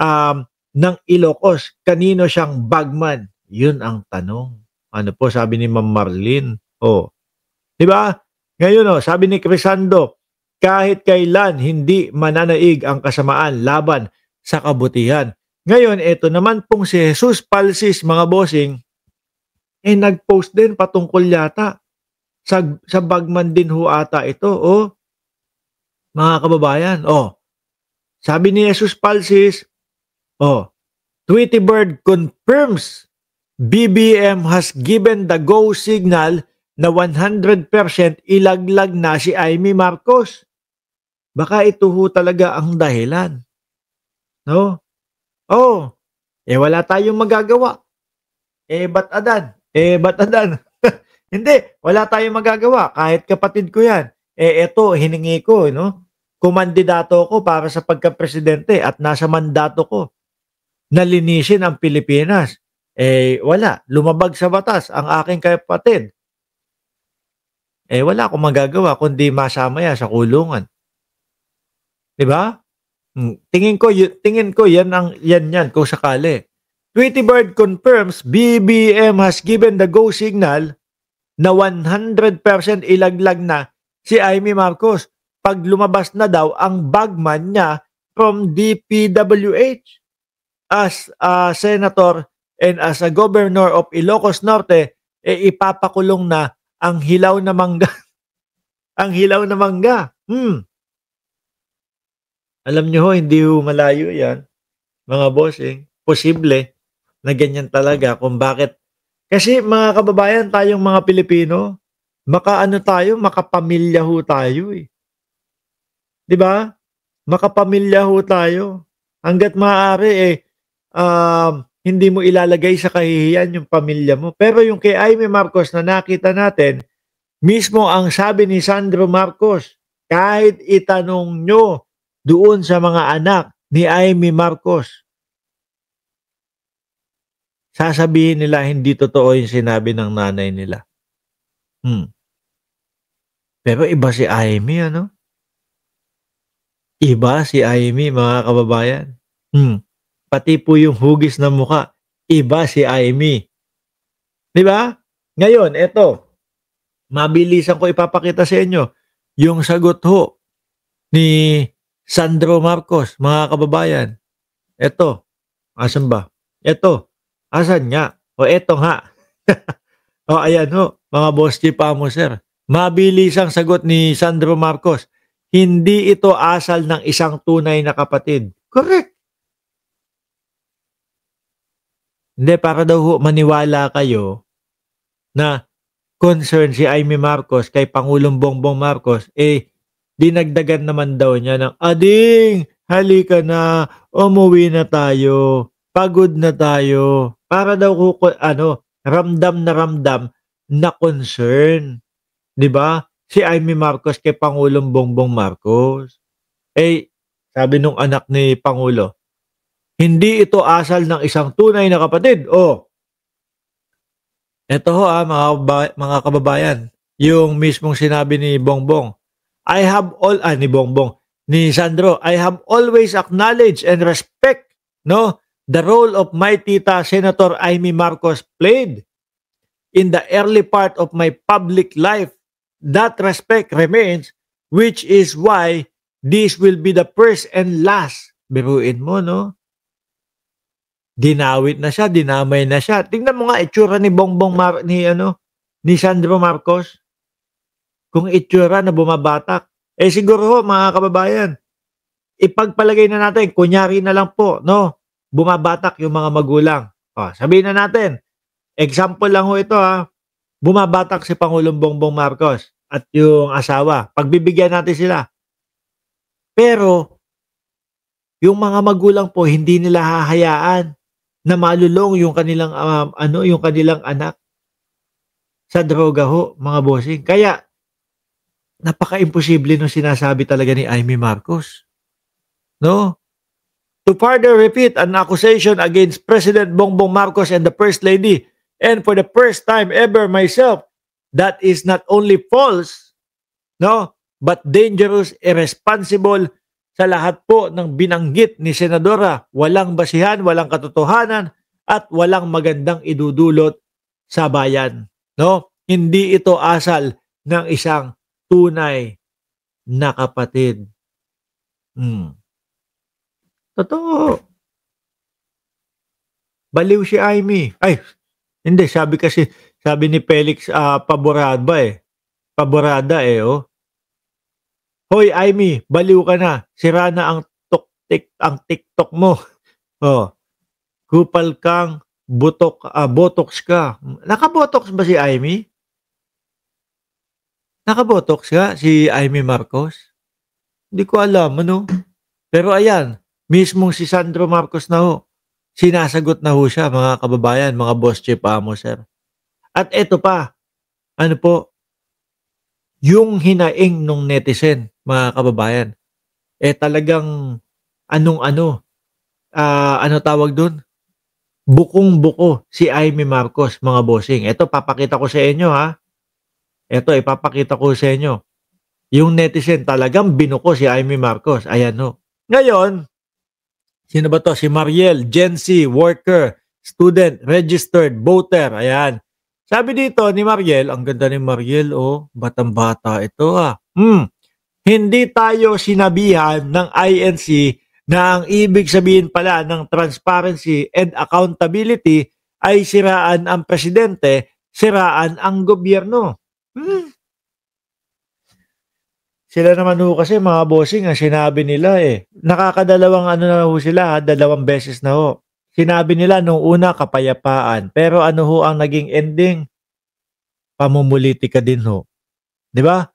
ng Ilocos. Kanino siyang bagman? Yun ang tanong. Ano po sabi ni Ma'am Marlene? Oh, 'di ba? Ngayon sabi ni Crisando, kahit kailan hindi mananaig ang kasamaan laban sa kabutihan. Ngayon, ito naman pong si Jesus Palsis, mga bossing, nag-post din patungkol yata sa bagman din ho ata ito. Mga kababayan, sabi ni Jesus Palsis, Tweety Bird confirms BBM has given the go signal na 100% ilaglag na si Amy Marcos. Baka ito ho talaga ang dahilan. No? Wala tayong magagawa. Ba't adan? Hindi, wala tayong magagawa. Kahit kapatid ko yan. Eto, hiningi ko, no? Kumandidato ko para sa pagka-presidente at nasa mandato ko na linisin ang Pilipinas. Wala. Lumabag sa batas ang aking kapatid. Wala akong magagawa kundi masama yan sa kulungan. 'Di ba? Tingin ko yan kung sakali. Tweety Bird confirms BBM has given the go signal na 100% ilaglag na si Amy Marcos pag lumabas na daw ang bagman niya from DPWH as a senator and as a governor of Ilocos Norte. Ipapakulong na ang hilaw na mangga. Ang hilaw na mangga. Alam nyo ho, hindi ho malayo yan, mga bossing. Posible na ganyan talaga kung bakit. Kasi mga kababayan, tayong mga Pilipino, makapamilya ho tayo eh. 'Di ba? Makapamilya ho tayo. Hangga't maaari hindi mo ilalagay sa kahihiyan yung pamilya mo. Pero yung kay Amy Marcos na nakita natin, mismo ang sabi ni Sandro Marcos, kahit itanong nyo doon sa mga anak ni Amy Marcos, sasabihin nila hindi totoo yung sinabi ng nanay nila. Pero iba si Amy, Iba si Amy, mga kababayan. Pati po yung hugis ng muka, iba si Amy. 'Di ba? Ngayon, eto, mabilisan ko ipapakita sa inyo yung sagot ho ni Sandro Marcos, mga kababayan. Eto, asan ba? Eto, asan nga? Eto nga. Ayan ho, mga boss Chipamo, sir. Mabilisang sagot ni Sandro Marcos, hindi ito asal ng isang tunay na kapatid. Correct. Hindi, para daw ho maniwala kayo na concern si Amy Marcos kay Pangulong Bongbong Marcos, dinagdagan naman daw niya ng, ading, halika na, umuwi na tayo, pagod na tayo, para daw ramdam na concern. 'Di ba? Si Amy Marcos kay Pangulong Bongbong Marcos. Sabi nung anak ni Pangulo, hindi ito asal ng isang tunay na kapatid. Ito ho mga kababayan, yung mismong sinabi ni Bongbong. Ni Sandro, I have always acknowledged and respect the role of my tita Senator Amy Marcos played in the early part of my public life. That respect remains, which is why this will be the first and last. Biruin mo, Dinawit na siya, dinamay na siya. Tingnan mo nga itsura ni ni Sandro Marcos. Kung itsura na bumabatak. Siguro ho, mga kababayan, ipagpalagay na natin, kunyari na lang po, bumabatak yung mga magulang. Sabihin na natin, example lang ho ito, bumabatak si Pangulong Bongbong Marcos at yung asawa. Pagbibigyan natin sila. Pero, yung mga magulang po, hindi nila hahayaan na malulong yung kanilang yung kanilang anak sa droga ho, mga bossing. Kaya napaka-imposible nung sinasabi talaga ni Amy Marcos. To further repeat an accusation against President Bongbong Marcos and the First Lady, and for the first time ever myself, that is not only false, but dangerous, irresponsible, sa lahat po ng binanggit ni Senadora, walang basihan, walang katotohanan, at walang magandang idudulot sa bayan. No? Hindi ito asal ng isang tunay na kapatid. Totoo. Baliw si Amy. Ay, hindi. Sabi ni Felix Paborada oh. Hoy Amy, baliw ka na. Sira na ang TikTok mo. Oh. Kupal kang botox ka. Naka-botox ba si Amy? Naka-botox ka si Amy Marcos? Hindi ko alam, ano? Pero ayan, mismong si Sandro Marcos na ho. Sinasagot na ho siya, mga kababayan, mga boss chief amo, sir. At eto pa, ano po, yung hinaing nung netizen, mga kababayan, talagang ano tawag dun? Bukong-buko si Amy Marcos, mga bossing. Ito, papakita ko sa inyo, ha? Ito, ipapakita ko sa inyo. Yung netizen talagang binuko si Amy Marcos. Ayan, ho. Ngayon, sino ba to? Si Mariel, Gen Z, worker, student, registered, voter. Ayan. Sabi dito ni Mariel, ang ganda ni Mariel, oh, batang-bata ito, ah. Hindi tayo sinabihan ng INC na ang ibig sabihin pala ng transparency and accountability ay siraan ang presidente, siraan ang gobyerno. Sila naman ho kasi mga bossing ang sinabi nila nakakadalawang sila, 2 beses na ho. Sinabi nila nung una kapayapaan, pero ano ho ang naging ending? Pamumulitika din ho. 'Di ba?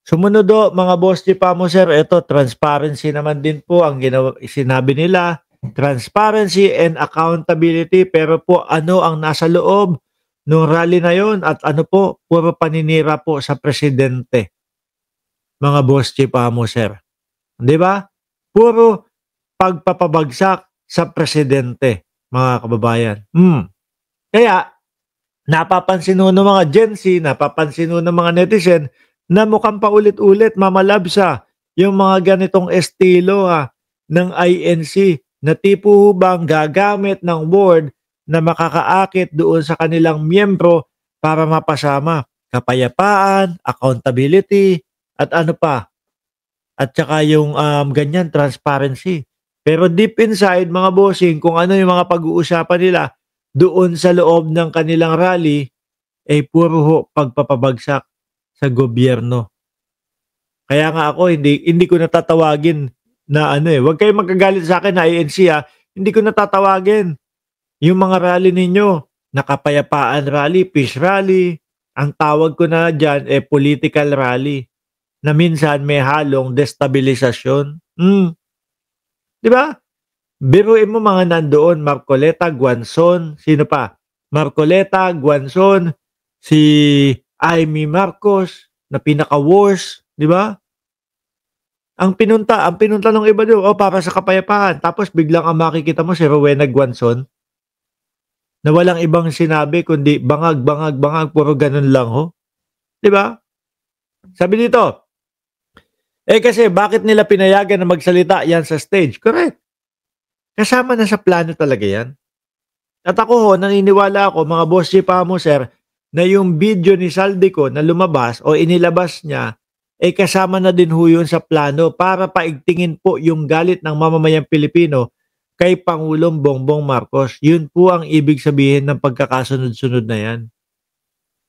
Sumunod ho, mga boss chief mo sir, ito transparency naman din po ang sinabi nila, transparency and accountability, pero po ano ang nasa loob ng rally na yon at ano po, puro paninira po sa presidente. Mga boss chief mo sir. 'Di ba? Puro pagpapabagsak sa presidente, mga kababayan. Kaya napapansin ho ng mga Gen Z, napapansin ho ng mga netizen na mukhang paulit-ulit mamalabsa yung mga ganitong estilo ng INC na tipo bang gagamit ng word na makakaakit doon sa kanilang miyembro para mapasama. Kapayapaan, accountability, at ano pa. At saka yung ganyan, transparency. Pero deep inside, mga bossing, kung ano yung mga pag-uusapan nila doon sa loob ng kanilang rally, puro pagpapabagsak sa gobyerno. Kaya nga ako hindi ko natatawagin na wag kayong magagalit sa akin na INC hindi ko natatawagin yung mga rally ninyo na kapayapaan rally, peace rally. Ang tawag ko na diyan political rally na minsan may halong destabilisasyon. 'Di ba? Biruin mo mga nandoon, Marcoleta, Guanzon, sino pa? Marcoleta, Guanzon, si Amy Marcos na pinaka-worst, 'di ba? Ang pinunta ng iba doon, para sa kapayapaan. Tapos biglang ang makikita mo si Rowena Guanzon na walang ibang sinabi kundi bangag, puro ganun lang ho. 'Di ba? Sabi dito, kasi bakit nila pinayagan na magsalita yan sa stage? Correct. Kasama na sa plano talaga yan. At ako naniniwala ako, mga boss chief mo sir, na yung video ni Saldico na lumabas o inilabas niya, kasama na din ho yun sa plano para paigtingin po yung galit ng mamamayang Pilipino kay Pangulong Bongbong Marcos. Yun po ang ibig sabihin ng pagkakasunod-sunod na yan.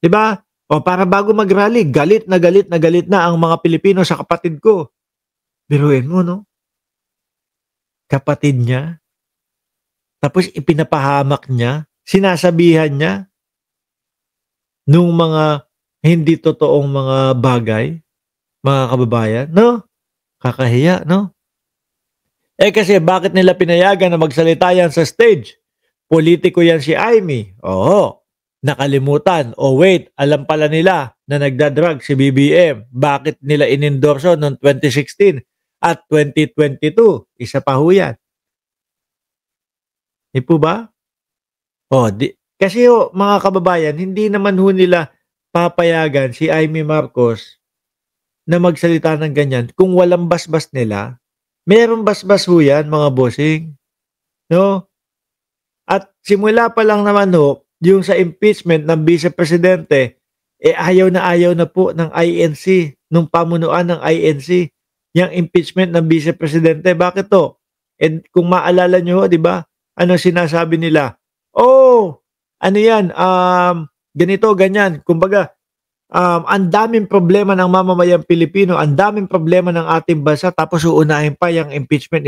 Diba? O para bago mag-rally, galit na ang mga Pilipino sa kapatid ko. Biruin mo, no? Kapatid niya. Tapos ipinapahamak niya, sinasabihan niya nung mga hindi totoong mga bagay, mga kababayan, no? Kakahiya, no? Kasi bakit nila pinayagan na magsalita yan sa stage? Politiko yan si Amy. Oo. Nakalimutan. Wait, alam pala nila na nagdadrug si BBM. Bakit nila inendorso noong 2016 at 2022? Isa pa ho yan. Di po ba? Kasi mga kababayan, hindi naman ho nila papayagan si Amy Marcos na magsalita ng ganyan kung walang basbas nila. Merong basbas ho yan mga bossing, 'no? At simula pa lang naman ho, yung sa impeachment ng Vice Presidente, ayaw na po ng INC, nung pamunuan ng INC, yang impeachment ng Vice Presidente. Bakit 'to? Kung maalala niyo ho, 'di ba, ano sinasabi nila, "Oh, ano 'yan, ganito, ganyan." Kumbaga, ang daming problema ng mamamayang Pilipino, ang daming problema ng ating bansa tapos uunahin pa yang impeachment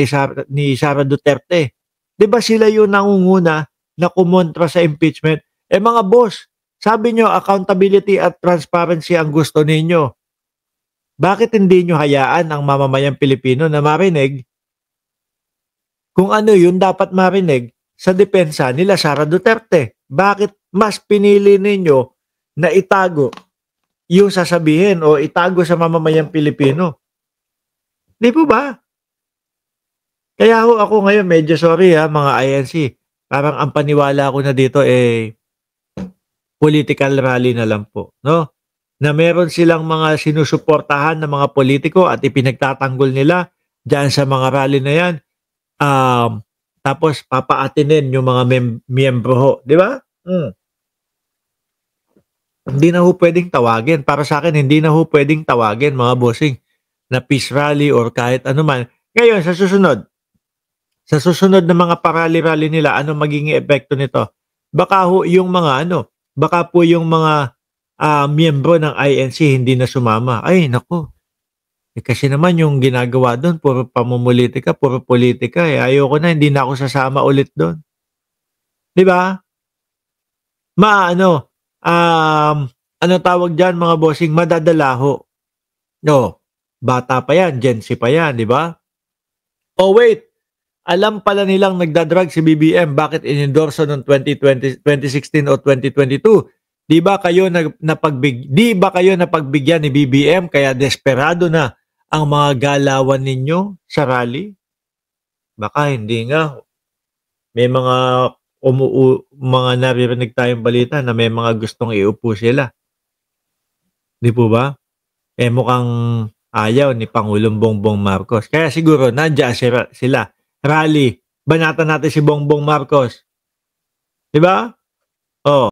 ni Sara Duterte. 'Di ba sila yung nangunguna na kumontra sa impeachment? Mga boss, sabi niyo accountability at transparency ang gusto ninyo. Bakit hindi niyo hayaan ang mamamayang Pilipino na marinig kung ano yung dapat marinig sa depensa nila Sara Duterte? Bakit mas pinili ninyo na itago yung sasabihin o itago sa mamamayang Pilipino? 'Di po ba? Kaya ho ako ngayon medyo sorry mga INC, parang ang paniwala ko na dito, political rally na lang po, 'no? Na meron silang mga sinusuportahan na mga politiko at ipinagtatanggol nila diyan sa mga rally na 'yan, tapos papaatinin yung mga miyembro ho, 'di ba? Hindi na ho puwedeng tawagin, para sa'kin hindi na ho puwedeng tawagin mga bossing, na peace rally or kahit ano man. Ngayon sa susunod na mga pa-rally-rally nila, ano magiging epekto nito? Baka ho yung mga ano, baka po yung mga, miyembro ng INC hindi na sumama. Ay naku, kasi naman yung ginagawa dun puro pamumulitika, puro politika, ayoko na, hindi na ako sasama ulit dun, 'di ba? Maano, anong tawag diyan mga bossing, madadala ho. Oh, bata pa 'yan, Gen Z pa 'yan, 'di ba? Oh wait, alam pala nilang nagda-drug si BBM, bakit inendorso noong 2016 o 2022? 'Di ba kayo napagbigyan ni BBM kaya desperado na ang mga galawan ninyo sa rally? Baka hindi nga. May mga naririnig tayong balita na may mga gustong iupo sila, 'di po ba? Mukhang ayaw ni Pangulong Bongbong Marcos. Kaya siguro nandiyan sila, rally, banatan natin si Bongbong Marcos, 'di ba? Oh.